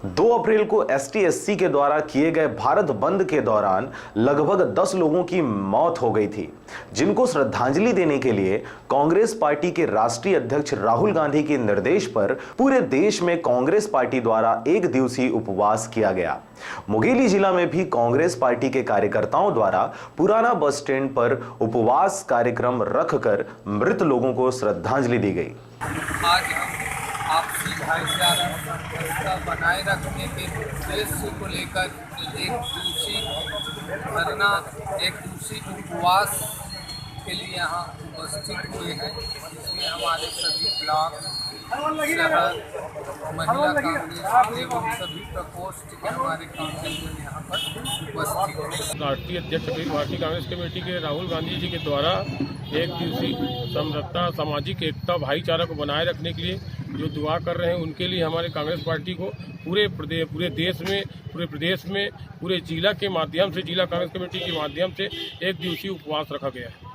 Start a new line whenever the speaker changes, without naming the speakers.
2 अप्रैल को एसटी-एससी के द्वारा किए गए भारत बंद के दौरान लगभग 10 लोगों की मौत हो गई थी, जिनको श्रद्धांजलि देने के लिए कांग्रेस पार्टी के राष्ट्रीय अध्यक्ष राहुल गांधी के निर्देश पर पूरे देश में कांग्रेस पार्टी द्वारा 1 दिवसीय उपवास किया गया। मुंगेली जिला में भी कांग्रेस पार्टी के कार्यकर्ताओं द्वारा पुराना बस स्टैंड पर उपवास कार्यक्रम रखकर मृत लोगों को श्रद्धांजलि दी गई।
आज हम आपसी भाईचारा बनाए रखने के उद्देश्य को लेकर एक दूसरी धरना, एक दूसरी उपवास के लिए यहाँ उपस्थित हुए हैं, जिसमें हमारे सभी ब्लॉक, शहर, महिला कांग्रेस एवं सभी प्रकोष्ठ के हमारे कांग्रेस यहाँ पर उपस्थित हैं।
राष्ट्रीय अध्यक्ष भारतीय कांग्रेस कमेटी के राहुल गांधी जी के द्वारा 1 दिवसीय समरसता, सामाजिक एकता, भाईचारा को बनाए रखने के लिए जो दुआ कर रहे हैं, उनके लिए हमारे कांग्रेस पार्टी को पूरे देश में, पूरे प्रदेश में, पूरे जिला के माध्यम से, जिला कांग्रेस कमेटी के माध्यम से 1 दिवसीय उपवास रखा गया है।